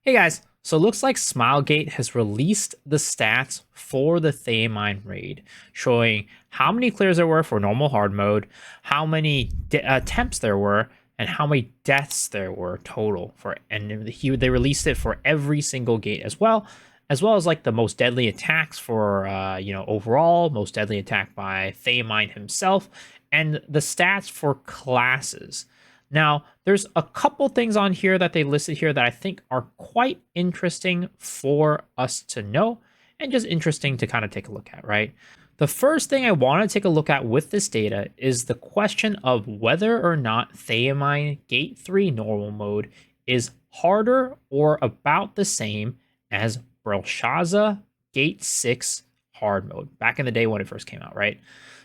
Hey guys, so it looks like Smilegate has released the stats for the Thaemine raid, showing how many clears there were for normal hard mode, how many attempts there were, and how many deaths there were total for. And they released it for every single gate as well as like the most deadly attacks for overall most deadly attack by Thaemine himself, and the stats for classes. Now, there's a couple things on here that they listed here that I think are quite interesting for us to know and just interesting to kind of take a look at, right? The first thing I want to take a look at with this data is the question of whether or not Thaemine Gate 3 normal mode is harder or about the same as Belshazzar Gate 6 hard mode back in the day when it first came out, right?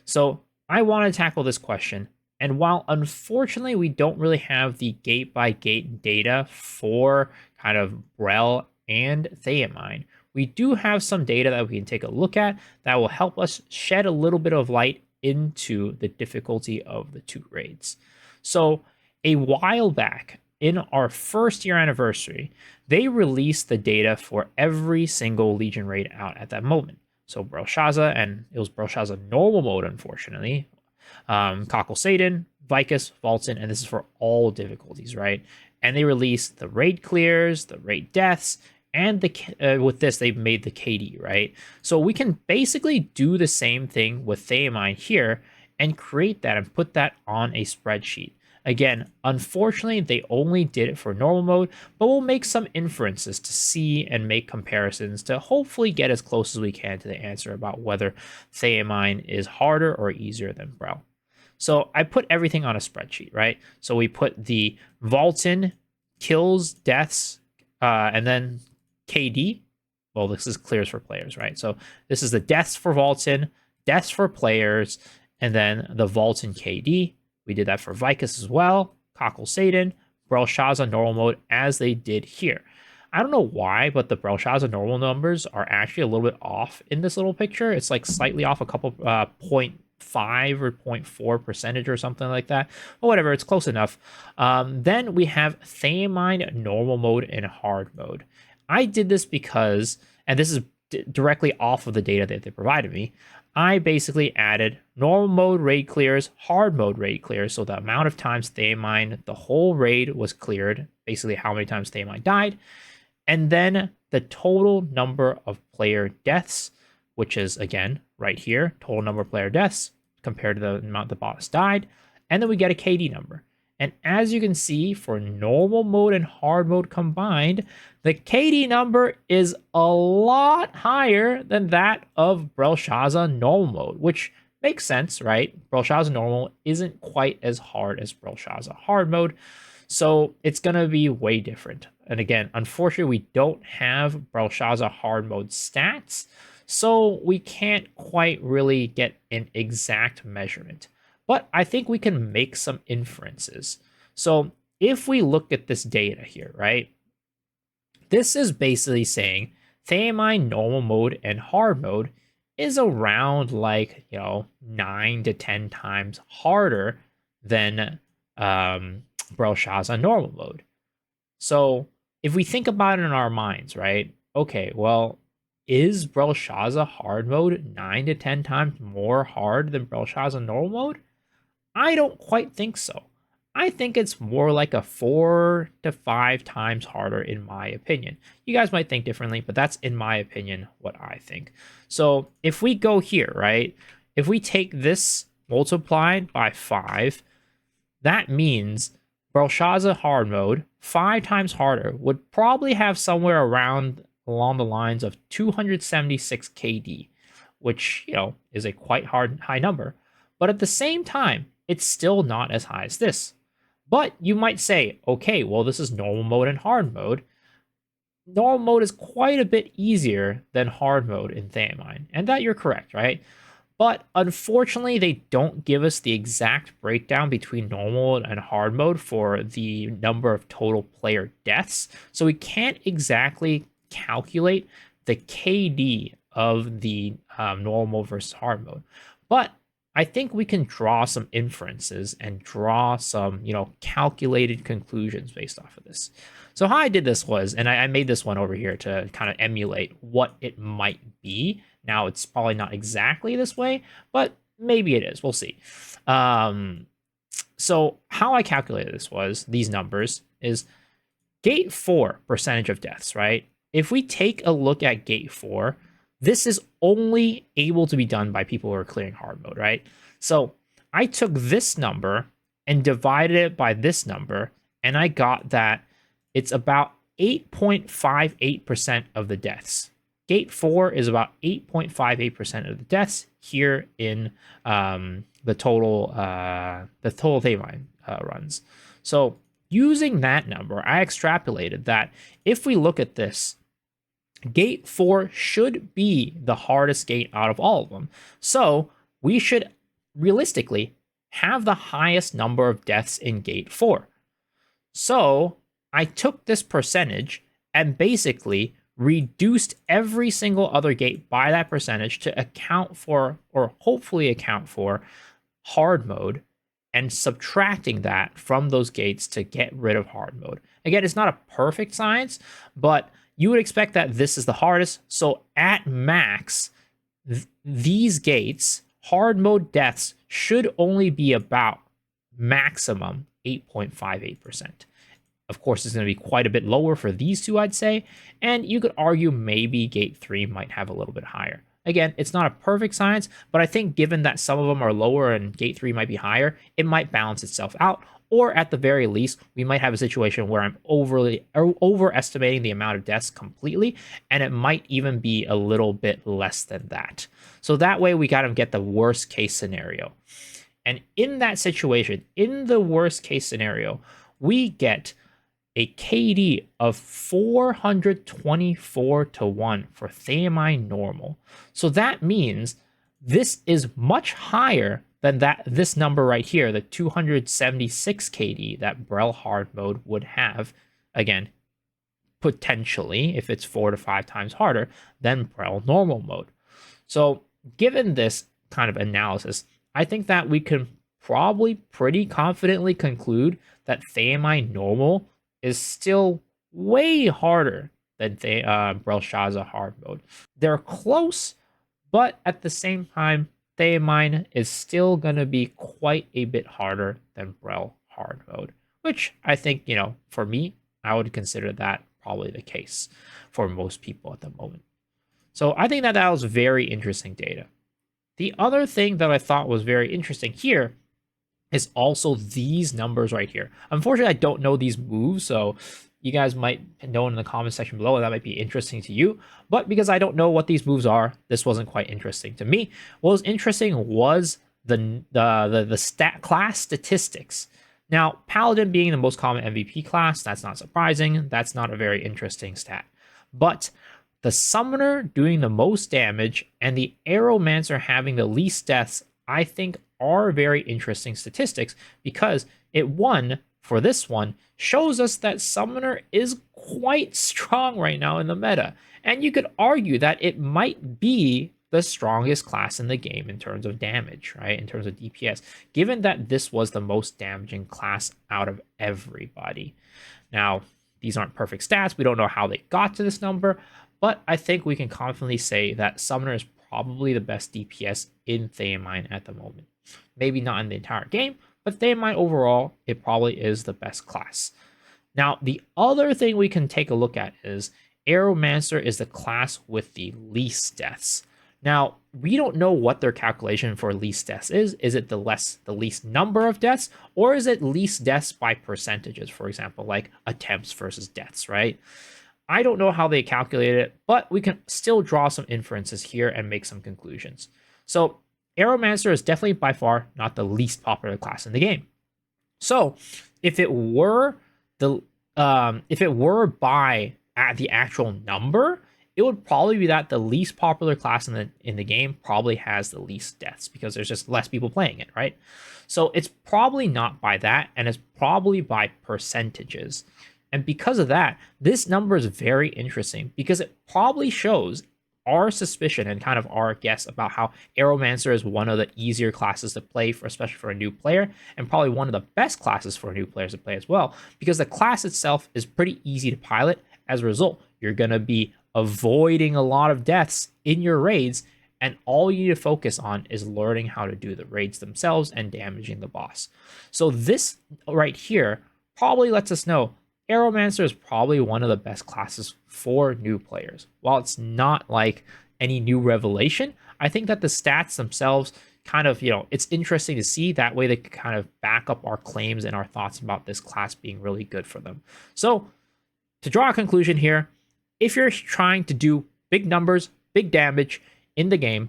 So I want to tackle this question. And while unfortunately we don't really have the gate by gate data for kind of Brel and Thaemine, we do have some data that we can take a look at that will help us shed a little bit of light into the difficulty of the two raids. So a while back, in our first year anniversary, they released the data for every single Legion raid out at that moment. So Belshazzar, and it was Belshazzar normal mode, unfortunately. Cockle Satan, Vicus, Vaulton, and this is for all difficulties, right? And they released the raid clears, the raid deaths, and with this they made the KD, right? So we can basically do the same thing with Thaemine here and create that and put that on a spreadsheet. Again, unfortunately, they only did it for normal mode, but we'll make some inferences to see and make comparisons to hopefully get as close as we can to the answer about whether Thaemine is harder or easier than Brel. So I put everything on a spreadsheet, right? So we put the Vaulton kills, deaths, and then KD. Well, this is clears for players, right? So this is the deaths for Vaulton, deaths for players, and then the Vaulton KD. We did that for Vicus as well, Cockle Satan, Belshazzar normal mode, as they did here. I don't know why, but the Belshazzar normal numbers are actually a little bit off in this little picture. It's like slightly off a couple 0.5 or 0.4 percentage or something like that. But whatever, it's close enough. Then we have Thaemine normal mode and hard mode. I did this because, and this is directly off of the data that they provided me, I basically added normal mode raid clears, hard mode raid clears, so the amount of times Thaemine, the whole raid was cleared, basically how many times Thaemine died, and then the total number of player deaths, which is, again, right here, total number of player deaths compared to the amount the boss died, and then we get a KD number. And as you can see, for normal mode and hard mode combined, the KD number is a lot higher than that of Belshazzar normal mode, which makes sense, right? Belshazzar normal isn't quite as hard as Belshazzar hard mode, so it's going to be way different. And again, unfortunately, we don't have Belshazzar hard mode stats, so we can't quite really get an exact measurement. But I think we can make some inferences. So if we look at this data here, right? This is basically saying Thaemine normal mode and hard mode is around like, 9 to 10 times harder than Belshazzar normal mode. So if we think about it in our minds, right? Okay, well, is Belshazzar hard mode 9 to 10 times more hard than Belshazzar normal mode? I don't quite think so. I think it's more like a 4 to 5 times harder in my opinion. You guys might think differently, but that's in my opinion what I think. So if we go here, right? If we take this multiplied by 5, that means Belshazzar hard mode, 5 times harder, would probably have somewhere around along the lines of 276 KD, which, is a quite high number. But at the same time, it's still not as high as this. But you might say, okay, well, this is normal mode and hard mode. Normal mode is quite a bit easier than hard mode in Thaemine, and that you're correct, right? But unfortunately, they don't give us the exact breakdown between normal and hard mode for the number of total player deaths. So we can't exactly calculate the KD of the normal versus hard mode. But I think we can draw some inferences and draw some, calculated conclusions based off of this. So how I did this was, and I made this one over here to kind of emulate what it might be. Now it's probably not exactly this way, but maybe it is. We'll see. So how I calculated this was, these numbers is gate 4 percentage of deaths, right? If we take a look at gate 4, this is only able to be done by people who are clearing hard mode, right? So I took this number and divided it by this number, and I got that it's about 8.58% of the deaths. Gate 4 is about 8.58% of the deaths here in the total Thaemine runs. So using that number, I extrapolated that if we look at this, gate 4 should be the hardest gate out of all of them. So we should realistically have the highest number of deaths in gate 4. So I took this percentage and basically reduced every single other gate by that percentage to account for, or hopefully account for, hard mode, and subtracting that from those gates to get rid of hard mode. Again, it's not a perfect science, but you would expect that this is the hardest. So at max, these gates, hard mode deaths, should only be about maximum 8.58%. Of course, it's going to be quite a bit lower for these two, I'd say. And you could argue maybe gate 3 might have a little bit higher. Again, it's not a perfect science, but I think given that some of them are lower and gate 3 might be higher, it might balance itself out. Or at the very least, we might have a situation where I'm overestimating the amount of deaths completely, and it might even be a little bit less than that. So that way we got to get the worst case scenario. And in that situation, in the worst case scenario, we get a KD of 424 to 1 for Thaemine normal. So that means this is much higher than this number right here, the 276 KD that Brel hard mode would have. Again, potentially, if it's 4 to 5 times harder than Brel normal mode. So given this kind of analysis, I think that we can probably pretty confidently conclude that Thaemine normal is still way harder than Brelshaza hard mode. They're close, but at the same time, Thaemine is still going to be quite a bit harder than Brel hard mode, which I think, for me, I would consider that probably the case for most people at the moment. So I think that was very interesting data. The other thing that I thought was very interesting here is also these numbers right here. Unfortunately, I don't know these moves, so you guys might know in the comment section below, and that might be interesting to you. But because I don't know what these moves are, this wasn't quite interesting to me. What was interesting was the stat class statistics. Now, Paladin being the most common MVP class, that's not surprising. That's not a very interesting stat. But the Summoner doing the most damage and the Aeromancer having the least deaths, I think are very interesting statistics, because for this one, shows us that Summoner is quite strong right now in the meta. And you could argue that it might be the strongest class in the game in terms of damage, right? In terms of DPS, given that this was the most damaging class out of everybody. Now, these aren't perfect stats. We don't know how they got to this number, but I think we can confidently say that Summoner is probably the best DPS in Thaemine at the moment. Maybe not in the entire game, but Thaemine overall, it probably is the best class. Now, the other thing we can take a look at is Aeromancer is the class with the least deaths. Now, we don't know what their calculation for least deaths is. Is it the least number of deaths, or is it least deaths by percentages, for example, like attempts versus deaths, right? I don't know how they calculate it, but we can still draw some inferences here and make some conclusions. So Aeromancer is definitely by far not the least popular class in the game. So if it were by the actual number, it would probably be that the least popular class in the game probably has the least deaths, because there's just less people playing it, right? So it's probably not by that, and it's probably by percentages. And because of that, this number is very interesting, because it probably shows our suspicion and kind of our guess about how Aeromancer is one of the easier classes to play for, especially for a new player, and probably one of the best classes for new players to play as well, because the class itself is pretty easy to pilot. As a result, you're going to be avoiding a lot of deaths in your raids, and all you need to focus on is learning how to do the raids themselves and damaging the boss. So this right here probably lets us know Aeromancer is probably one of the best classes for new players. While it's not like any new revelation, I think that the stats themselves kind of, it's interesting to see. That way they can kind of back up our claims and our thoughts about this class being really good for them. So to draw a conclusion here, if you're trying to do big numbers, big damage in the game,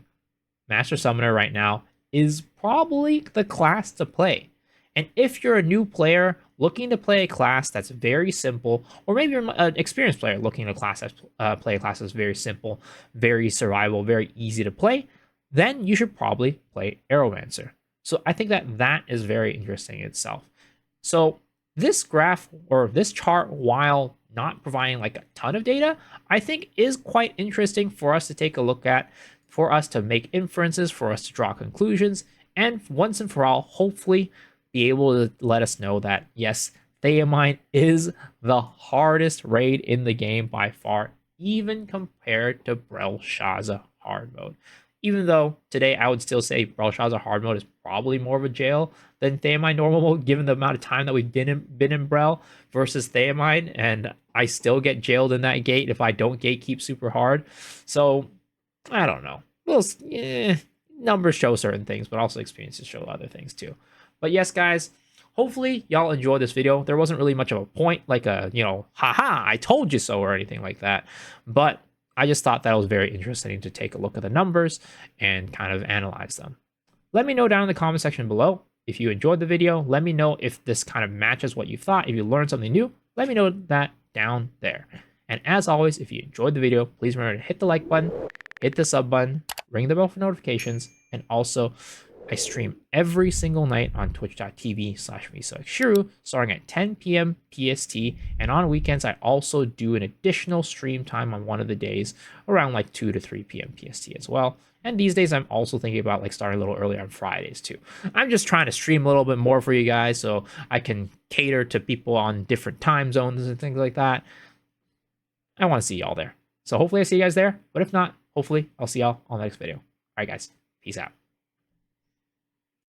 Master Summoner right now is probably the class to play. And if you're a new player looking to play a class that's very simple, or maybe you're an experienced player looking to play a class that's very simple, very survivable, very easy to play, then you should probably play Aeromancer. So I think that is very interesting itself. So this graph or this chart, while not providing like a ton of data, I think is quite interesting for us to take a look at, for us to make inferences, for us to draw conclusions, and once and for all, hopefully be able to let us know that, yes, Thaemine is the hardest raid in the game by far, even compared to Belshazzar hard mode. Even though today I would still say Belshazzar hard mode is probably more of a jail than Thaemine normal mode, given the amount of time that we've been in Brel versus Thaemine, and I still get jailed in that gate if I don't gatekeep super hard. So I don't know. Numbers show certain things, but also experiences show other things too. But yes, guys, hopefully y'all enjoyed this video. There wasn't really much of a point, like a, haha, I told you so or anything like that. But I just thought that was very interesting to take a look at the numbers and kind of analyze them. Let me know down in the comment section below if you enjoyed the video. Let me know if this kind of matches what you thought. If you learned something new, let me know that down there. And as always, if you enjoyed the video, please remember to hit the like button, hit the sub button, ring the bell for notifications, and also I stream every single night on twitch.tv/MisoxShiru starting at 10 p.m. PST, and on weekends I also do an additional stream time on one of the days around like 2 to 3 p.m. PST as well. And these days I'm also thinking about like starting a little earlier on Fridays too. I'm just trying to stream a little bit more for you guys so I can cater to people on different time zones and things like that. I want to see y'all there. So hopefully I see you guys there, but if not, hopefully I'll see y'all on the next video. All right, guys, peace out.